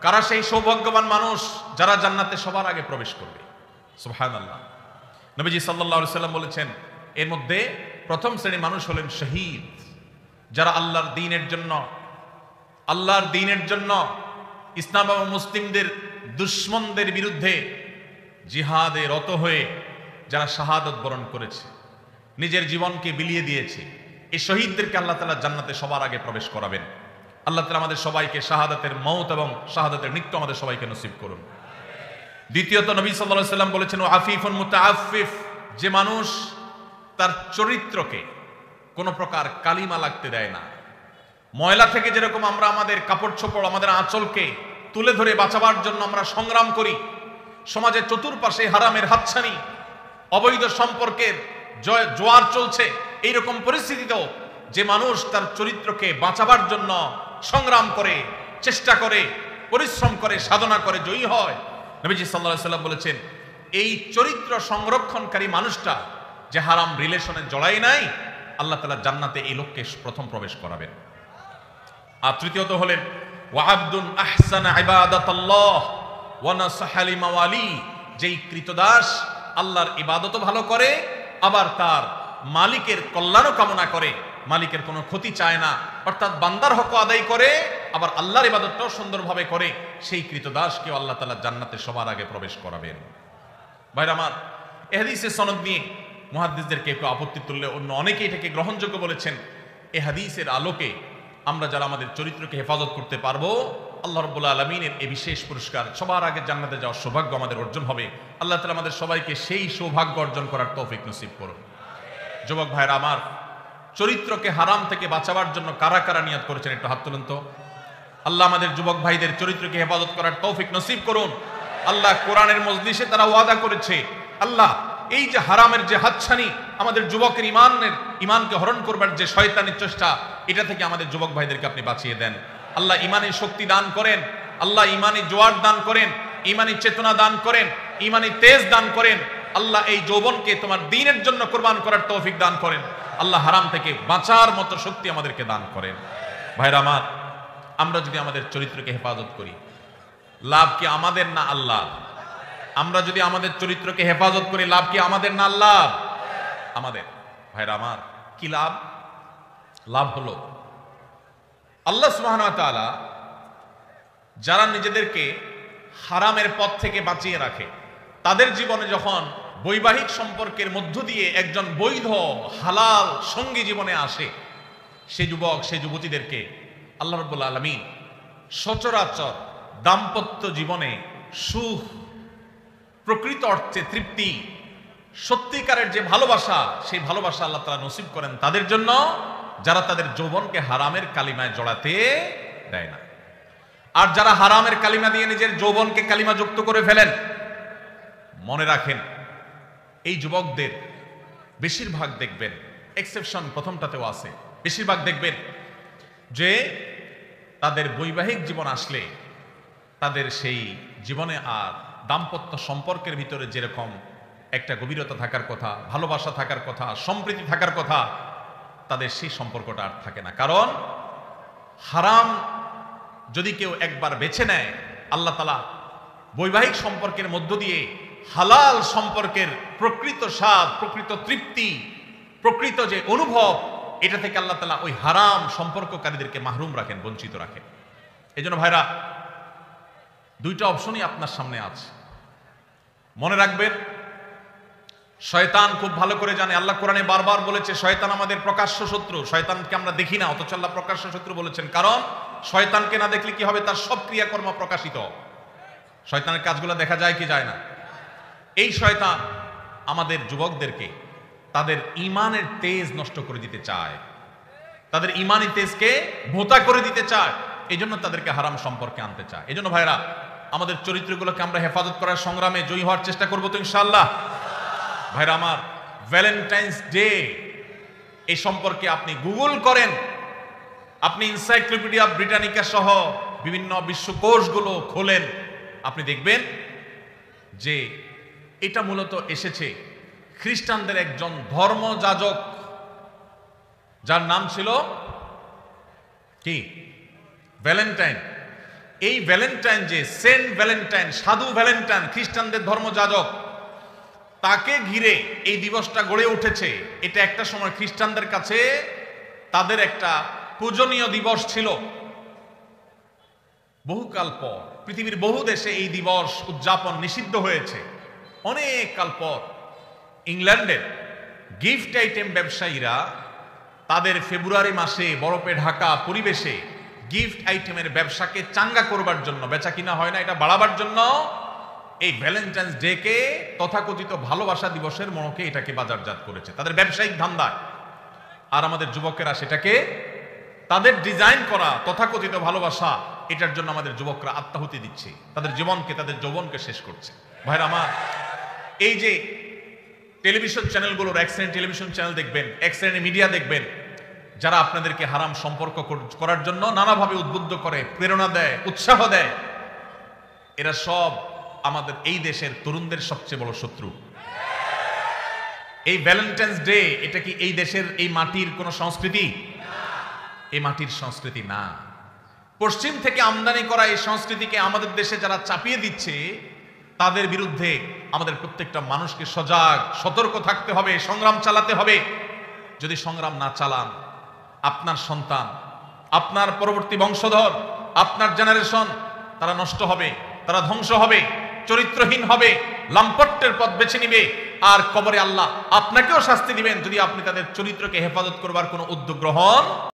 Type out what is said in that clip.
কারা সেই সৌভাগ্যবান মানুষ যারা জান্নাতে সবার আগে প্রবেশ করবে? সুবহানাল্লাহ। নবীজি সাল্লাল্লাহু আলাইহি সাল্লাম বলেছেন, এর মধ্যে প্রথম শ্রেণীর মানুষ হলেন শহীদ, যারা আল্লাহর দ্বীনের জন্য ইসলাম এবং মুসলিমদের দুশমনদের বিরুদ্ধে জিহাদে রত হয়ে যারা শাহাদত বরণ করেছে, নিজের জীবনকে বিলিয়ে দিয়েছে, এই শহীদদেরকে আল্লাহ তাআলা জান্নাতে সবার আগে প্রবেশ করাবেন। আল্লাহ তাআলা আমাদের সবাইকে শাহাদাতের মওত এবং শাহাদাতের মৃত্যু আমাদের সবাইকে নসিব করুন। দ্বিতীয়ত নবী সাল্লাল্লাহু আলাইহি সাল্লাম বলেছেন, আফিফুন মুতাআফফিফ, যে মানুষ তার চরিত্রকে কোনো প্রকার কালিমা লাগতে দেয় না। ময়লা থেকে যেরকম আমরা আমাদের কাপড় চোপড়, আমাদের আঁচলকে তুলে ধরে বাঁচাবার জন্য আমরা সংগ্রাম করি, সমাজের চতুর্পাশে হারামের হাতছানি, অবৈধ সম্পর্কের জোয়ার চলছে, এইরকম পরিস্থিতিতেও যে মানুষ তার চরিত্রকে বাঁচাবার জন্য সংগ্রাম করে, চেষ্টা করে, পরিশ্রম করে, সাধনা করে জয়ী হয়, নবীজি সাল্লাল্লাহু আলাইহি সাল্লাম বলেছেন, এই চরিত্র সংরক্ষণকারী মানুষটা যে হারাম রিলেশনে জড়াই নাই, আল্লাহ তাআলা জান্নাতে এই লোককে প্রথম প্রবেশ করাবেন। আর তৃতীয়ত হলেন ওয়া'আবদুন আহসানা ইবাদাতাল্লাহ ওয়া নাসাহা লিমাওয়ালি, যেই কৃতদাস আল্লাহর ইবাদতও ভালো করে, আবার তার মালিকের কল্যাণও কামনা করে, মালিকের কোনো ক্ষতি চায় না, অর্থাৎ বান্দার হক আদায় করে, আবার আল্লাহর ইবাদতটাও সুন্দরভাবে করে, সেই কৃতদাসকে আল্লাহ তাআলা জান্নাতে সবার আগে প্রবেশ করাবেন। ভাইরা আমার, এই হাদিসের সনদ নিয়ে মুহাদ্দিসদেরকে কেউ আপত্তি তুললে অন্য অনেকেই এটাকে গ্রহণযোগ্য বলেছেন। এই হাদিসের আলোকে আমরা যারা আমাদের চরিত্রকে হেফাজত করতে পারবো, আল্লাহ রাব্বুল আলামিনের এই বিশেষ পুরস্কার, সবার আগে জান্নাতে যাওয়ার সৌভাগ্য আমাদের অর্জন হবে। আল্লাহ তাআলা আমাদের সবাইকে সেই সৌভাগ্য অর্জন করার তৌফিক নসিব করুন। যুবক ভাইরা আমার, চরিত্রকে হারাম থেকে বাঁচাবার জন্য কারা কারা নিয়ত করেছেন একটু হাত তুলুন তো। আল্লাহ আমাদের যুবক ভাইদের চরিত্রকে হেফাজত করার তৌফিক নসিব করুন। আল্লাহ কোরআনের মজলিসে তারা ওয়াদা করেছে, আল্লাহ এই যে হারামের যে হাতছানি, আমাদের যুবকের ইমানকে হরণ করবার যে শয়তানি চেষ্টা, এটা থেকে আমাদের যুবক ভাইদেরকে আপনি বাঁচিয়ে দেন। আল্লাহ ইমানের শক্তি দান করেন, আল্লাহ ইমানি জোয়ার দান করেন, ইমানি চেতনা দান করেন, ইমানি তেজ দান করেন। আল্লাহ এই যৌবনকে তোমার দ্বীনের জন্য কোরবান করার তৌফিক দান করেন। আল্লাহ হারাম থেকে বাঁচার মতো শক্তি আমাদেরকে দান করেন। ভাইরা আমার, আমরা যদি আমাদের চরিত্রকে হেফাজত করি, লাভ কি আমাদের না আল্লাহ? আমরা যদি আমাদের চরিত্রকে হেফাজত করি, লাভ কি আমাদের না আল্লাহ? আমাদের। ভাইরা আমার, কি লাভ? লাভ হলো আল্লাহ সুবহানাহু ওয়া তাআলা যারা নিজেদেরকে হারামের পথ থেকে বাঁচিয়ে রাখে, তাদের জীবনে যখন বৈবাহিক সম্পর্কের মধ্য দিয়ে একজন বৈধ হালাল সঙ্গী জীবনে আসে, সে যুবক, সে যুবতীদেরকে আল্লাহ রাব্বুল আলামিন সচরাচর দাম্পত্য জীবনে সুখ, প্রকৃত অর্থে তৃপ্তি, সত্যিকারের যে ভালোবাসা, সেই ভালোবাসা আল্লাহ তাআলা নসিব করেন তাদের জন্য যারা তাদের যৌবনকে হারামের কালিমায় জড়াতে দেয় না। আর যারা হারামের কালিমা দিয়ে নিজের যৌবনকে কালিমা যুক্ত করে ফেলেন, মনে রাখেন এই যুবকদের বেশিরভাগ দেখবেন, এক্সেপশন প্রথমটাতেও আছে, বেশিরভাগ দেখবেন যে তাদের বৈবাহিক জীবন আসলে তাদের সেই জীবনে আর দাম্পত্য সম্পর্কের ভিতরে যেরকম একটা গভীরতা থাকার কথা, ভালোবাসা থাকার কথা, সম্প্রীতি থাকার কথা, তাদের সেই সম্পর্কটা আর থাকে না। কারণ হারাম যদি কেউ একবার বেছে নেয়, আল্লাহ তাআলা বৈবাহিক সম্পর্কের মধ্য দিয়ে হালাল সম্পর্কের প্রকৃত স্বাদ, প্রকৃত তৃপ্তি, প্রকৃত যে অনুভব, এটা থেকে আল্লাহ তাআলা ওই হারাম সম্পর্ককারীদেরকে মাহরুম রাখেন, বঞ্চিত রাখেন। এই জন্য ভাইরা, দুইটা অপশনই আপনার সামনে আছে। মনে রাখবেন, শয়তান খুব ভালো করে জানে, আল্লাহ কোরআনে বারবার বলেছে শয়তান আমাদের প্রকাশ্য শত্রু। শয়তানকে আমরা দেখি না, অথচ আল্লাহ প্রকাশ্য শত্রু বলেছেন। কারণ শয়তানকে না দেখলে কি হবে? তার সব ক্রিয়াকর্ম প্রকাশিত। শয়তানের কাজগুলো দেখা যায় কি যায় না? এই শয়তান আমাদের যুবকদেরকে তাদের ইমানের তেজ নষ্ট করে দিতে চায়, তাদের ইমানি তেজকে ভোঁতা করে দিতে চায়, এই জন্য তাদেরকে হারাম সম্পর্কে আনতে চায়। এই জন্য ভাইরা, আমাদের চরিত্রগুলোকে আমরা হেফাজত করার সংগ্রামে জয়ী হওয়ার চেষ্টা করবো তো ইনশাআল্লাহ। ভাইরা আমার, ভ্যালেন্টাইন্স ডে এই সম্পর্কে আপনি গুগল করেন, আপনি এনসাইক্লোপিডিয়া ব্রিটানিকা সহ বিভিন্ন বিশ্বকোষগুলো খোলেন, আপনি দেখবেন যে এটা মূলত এসেছে খ্রিস্টানদের একজন ধর্মযাজক, যার নাম ছিল কি? ভ্যালেন্টাইন। এই ভ্যালেন্টাইন, যে সেন্ট ভ্যালেন্টাইন, সাধু ভ্যালেন্টাইন, খ্রিস্টানদের ধর্মযাজক, তাকে ঘিরে এই দিবসটা গড়ে উঠেছে। এটা একটা সময় খ্রিস্টানদের কাছে তাদের একটা পূজনীয় দিবস ছিল। বহুকাল পর পৃথিবীর বহু দেশে এই দিবস উদযাপন নিষিদ্ধ হয়েছে। অনেক কাল পর ইংল্যান্ডের গিফট আইটেম ব্যবসায়ীরা তাদের ফেব্রুয়ারি মাসে বরফে ঢাকা পরিবেশে গিফট আইটেমের ব্যবসাকে চাঙ্গা করবার জন্য, বেচা কিনা হয় না এটা বাড়াবার জন্য, এই ভ্যালেন্টাইন্স ডে কে তথাকথিত ভালোবাসা দিবসের মনোকে এটাকে বাজারজাত করেছে তাদের ব্যবসায়িক ধান্দায়। আর আমাদের যুবকেরা সেটাকে তাদের ডিজাইন করা তথাকথিত ভালোবাসা, এটার জন্য আমাদের যুবকরা আত্মাহুতি দিচ্ছে, তাদের জীবনকে, তাদের যৌবনকে শেষ করছে। ভাইরা আমার, এই যে টেলিভিশন চ্যানেলগুলোর, এক শ্রেণীর টেলিভিশন চ্যানেল দেখবেন, এক শ্রেণীর মিডিয়া দেখবেন, যারা আপনাদেরকে হারাম সম্পর্ক করার জন্য নানাভাবে উদ্বুদ্ধ করে, প্রেরণা দেয়, উৎসাহ দেয়, এরা সব আমাদের এই দেশের তরুণদের সবচেয়ে বড় শত্রু। এই ভ্যালেন্টাইন্স ডে, এটা কি এই দেশের, এই মাটির কোন সংস্কৃতি? এই মাটির সংস্কৃতি না। পশ্চিম থেকে আমদানি করা এই সংস্কৃতিকে আমাদের দেশে যারা চাপিয়ে দিচ্ছে, তাদের বিরুদ্ধে আমাদের প্রত্যেকটা মানুষকে সজাগ, সতর্ক থাকতে হবে, সংগ্রাম চালাতে হবে। যদি সংগ্রাম না চালান, আপনার সন্তান, আপনার পরবর্তী বংশধর, আপনার জেনারেশন, তারা নষ্ট হবে, তারা ধ্বংস হবে, চরিত্রহীন হবে, লাম্পট্যের পথ বেছে নিবে। আর কবরে আল্লাহ আপনাকেও শাস্তি দিবেন যদি আপনি তাদের চরিত্রকে হেফাজত করবার কোনো উদ্যোগ গ্রহণ